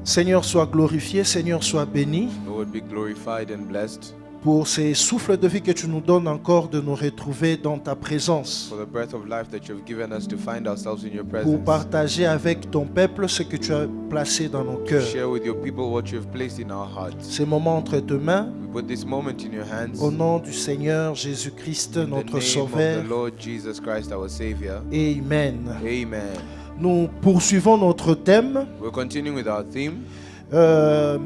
Seigneur, sois glorifié, Seigneur, sois béni Lord, be glorified and blessed pour ces souffles de vie que tu nous donnes encore de nous retrouver dans ta présence, for the breath of life that you have given us to find ourselves in your pour presence. partager avec ton peuple ce que tu as placé dans nos cœurs. Share with your people what you have placed in our hearts. Ces moments entre tes mains, We put this moment in your hands. au nom du Seigneur Jésus-Christ, In the notre name Sauveur. of the Lord Jesus Christ, our Savior. Amen. Amen. Nous poursuivons notre thème, We're continuing with our theme,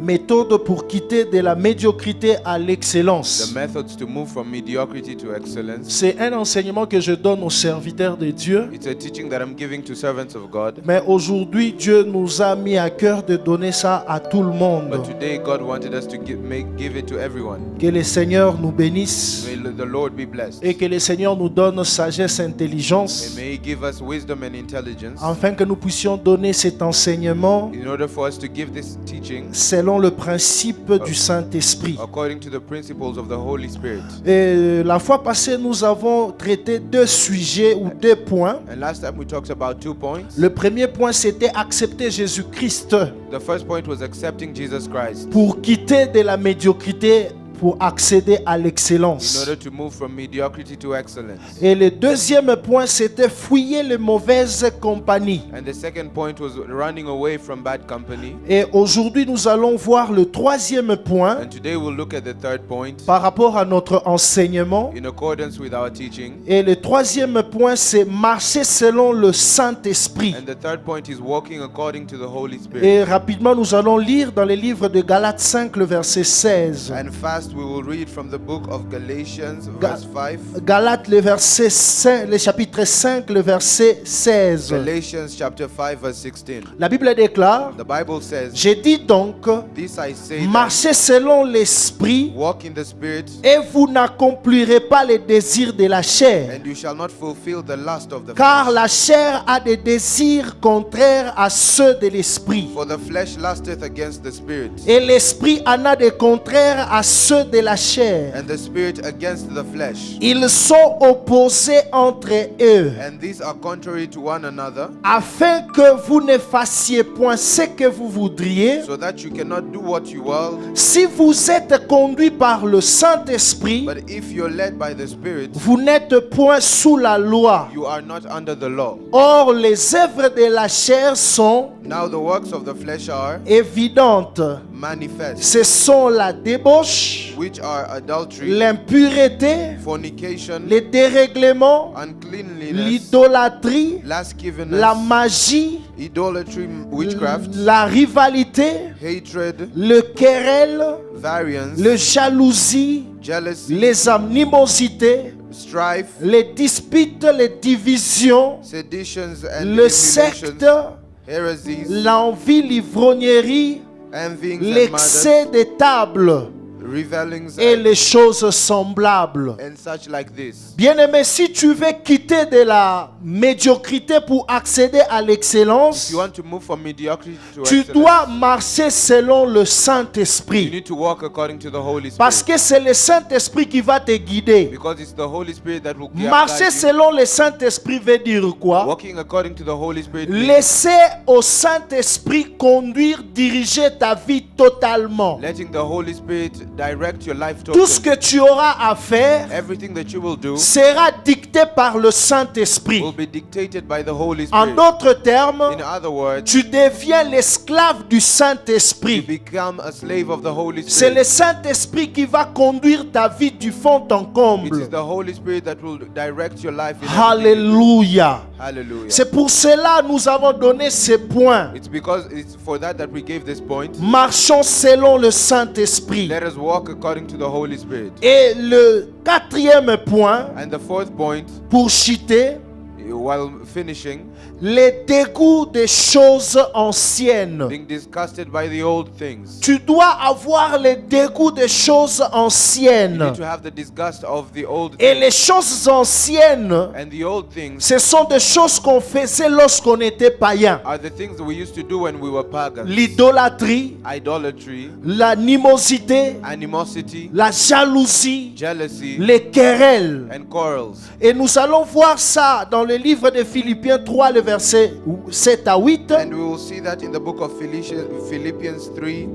méthode pour quitter de la médiocrité à the l'excellence. methods to move from mediocrity to excellence. C'est un enseignement que je donne aux serviteurs de Dieu. It's a teaching that I'm giving to servants of God. Mais aujourd'hui, Dieu nous a mis à cœur de donner ça à tout le monde. But today, God wanted us to give it to everyone. Que le Seigneur nous bénisse May the Lord be blessed. et que le Seigneur nous donne sagesse et intelligence And may He give us wisdom and intelligence afin que nous puissions donner cet enseignement in order for us to give this teaching selon le principe du Saint-Esprit. according to the principles of the Holy Spirit. Et la fois passée, nous avons traité deux sujets ou deux points. And last time we talked about 2 points. Le premier point, c'était accepter Jésus-Christ The first point was accepting Jesus Christ pour quitter de la médiocrité pour accéder à in l'excellence. order to move from mediocrity to excellence. Et le deuxième point, c'était fuyer les mauvaises compagnies. And the second point was running away from bad company. Et aujourd'hui, nous allons voir le troisième point And today we'll look at the third point par rapport à notre enseignement. in accordance with our teaching. Et le troisième point, c'est marcher selon le Saint-Esprit. And the third point is walking according to the Holy Spirit. Et rapidement, nous allons lire dans les livres de Galates 5, le verset 16. And fast we will read from the book of Galatians, verse 5. Galates, le verset 5, le chapitre 5, le verset 16. Galatians chapter 5, verse 16. La Bible déclare, The Bible says, j'ai dit donc, this I say, that marchez selon l'Esprit walk in the Spirit, et vous n'accomplirez pas les désirs de la chair. and you shall not fulfill the lust of the Car flesh. la chair a des désirs contraires à ceux de l'Esprit. For the flesh lusteth against the Spirit, Et l'Esprit en a des contraires à ceux de la chair. and the Spirit against the flesh. Ils sont opposés entre eux, And these are contrary to one another, afin que vous ne fassiez point ce que vous voudriez. so that you cannot do what you will. Si vous êtes conduit par le Saint-Esprit, But if you're led by the Spirit, vous n'êtes point sous la loi. you are not under the law. Or, les œuvres de la chair sont Now the works of the flesh are évidentes. manifest, Ce sont la débauche, which are adultery, l'impureté, fornication, les dérèglements, uncleanliness, l'idolâtrie, lasciviousness, la magie, idolatry, witchcraft, la rivalité, hatred, le querelle, variance, le jalousie, jealousy, les animosités, strife, les disputes, les divisions, seditions and le emulations, secte, heresies, l'envie, l'ivrognerie, envyings and l'excès murders, des tables revelings et les choses semblables. and such like this. Bien-aimé, si tu veux quitter de la médiocrité pour accéder à If l'excellence, you want to move from mediocrity to tu excellence, dois marcher selon le you Saint-Esprit. need to walk according to the Holy Parce Spirit. que c'est le Saint-Esprit qui va te guider. Because it's the Holy Spirit that will Marcher guide you. selon le Saint-Esprit veut dire quoi? Walking according to the Holy Spirit means Laisser au Saint-Esprit conduire, diriger ta vie totalement. letting the Holy Spirit direct your life Tout ce totally. que tu auras à faire Everything that you will do sera dicté par le Saint-Esprit. will be dictated by the Holy En Spirit. d'autres termes, In other words, tu deviens l'esclave du you Saint-Esprit. become a slave of the Holy C'est le Spirit. Saint-Esprit qui va conduire ta vie du fond en It is comble. the Holy Spirit that will direct your life in everything you do. Alléluia. Hallelujah. C'est pour cela que nous avons donné ces points. It's because it's for that that we gave this point. Marchons selon le Saint-Esprit. Let us walk according to the Holy Spirit. Et le quatrième point, And the fourth point, pour chuter, while finishing, les dégoûts des choses anciennes. being disgusted by the old things. Tu dois avoir le dégoût des choses You anciennes. need to have the disgust of the old Et things. les choses anciennes, And the old things ce sont des choses qu'on faisait lorsqu'on était païen. are the things that we used to do when we were pagans. L'idolâtrie, Idolatry, l'animosité, animosity, la jalousie, jealousy, les querelles. and quarrels. Et nous allons voir ça dans le livre de Philippiens 3, le verset 7 à 8. And we will see that in the book of Philippians 3,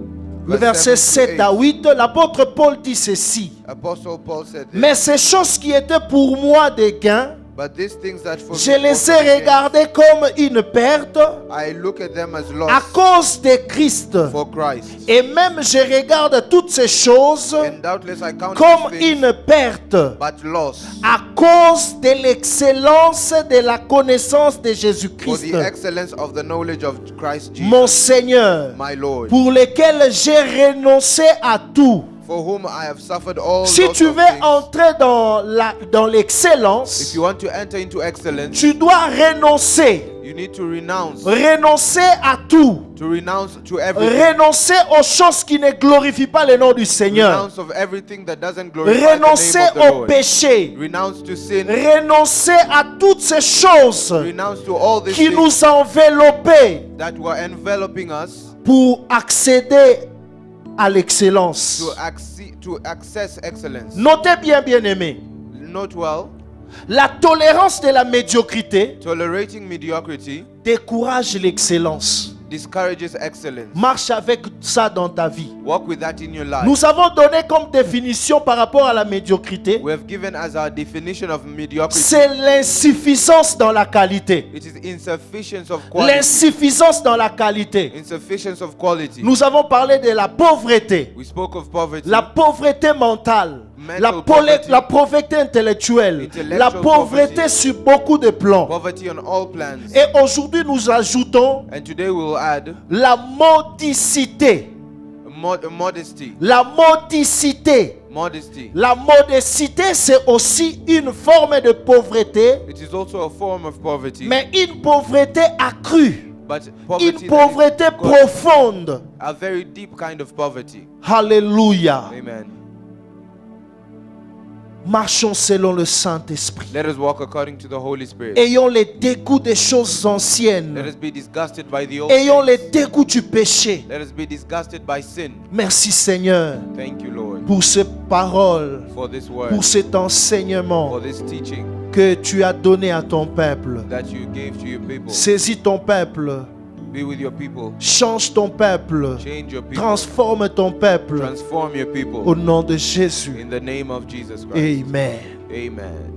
Le verset 7 à 8, l'apôtre Paul dit ceci. Apostle Paul said this, Mais ces choses qui étaient pour moi des gains, but these things that for je me les also ai gain, regardées comme une perte I look at them as à loss cause de Christ. for Christ. Et même je regarde toutes ces choses And doubtless I count comme these things une perte but loss à cause de l'excellence de la connaissance de for Jésus-Christ, the excellence of the knowledge of Christ Jesus, mon Seigneur, my Lord, pour lequel j'ai renoncé à tout. for whom I have suffered all Si loss tu of veux things. entrer dans If l'excellence, you want to enter into excellence, tu dois renoncer. you need to renounce Renoncer à tout. to everything. Renoncer aux choses qui ne glorifient pas le nom du Seigneur. Renounce of everything that doesn't glorify Renoncer the name of the au Lord. péché. Renounce to sin. Renoncer à toutes ces choses Renounce to all these qui things nous enveloppaient that were enveloping us pour accéder à l'excellence. to access excellence. Notez bien, bien-aimés, Note well, la tolérance de la médiocrité tolerating mediocrity décourage l'excellence. discourages excellence. Marche avec ça dans ta vie. Walk with that in your life. Nous avons donné comme définition par rapport à la médiocrité, We have given as our definition of mediocrity. c'est l'insuffisance dans la qualité. It is insufficiency of quality. L'insuffisance dans la qualité. Insufficiency of quality. Nous avons parlé de la pauvreté, We spoke of poverty. la pauvreté mentale, Mental poverty, la pauvreté intellectuelle, intellectual la pauvreté poverty, sur beaucoup de plans. poverty on all plans. Et aujourd'hui, nous ajoutons And today we will add la modicité. modesty. La modicité. Modesty. La modicité, c'est aussi une forme de pauvreté, It is also a form of poverty. mais une pauvreté accrue, But poverty une that is pauvreté good. profonde. A very deep kind of poverty. Alléluia. Amen. Marchons selon le Saint-Esprit. Let us walk according to the Holy Spirit. Ayons les dégoûts des choses Let anciennes. us be disgusted by the old Ayons les things. dégoûts du péché. Let us be disgusted by sin. Merci Seigneur Thank you, Lord, pour ces paroles, for this word, pour cet enseignement for this teaching que tu as donné à ton peuple. that you gave to your people. Saisis ton peuple, Be with your people. change ton peuple, Change your people. transforme ton peuple Transform your people. au nom de Jésus. In the name of Jesus Christ. Amen. Amen.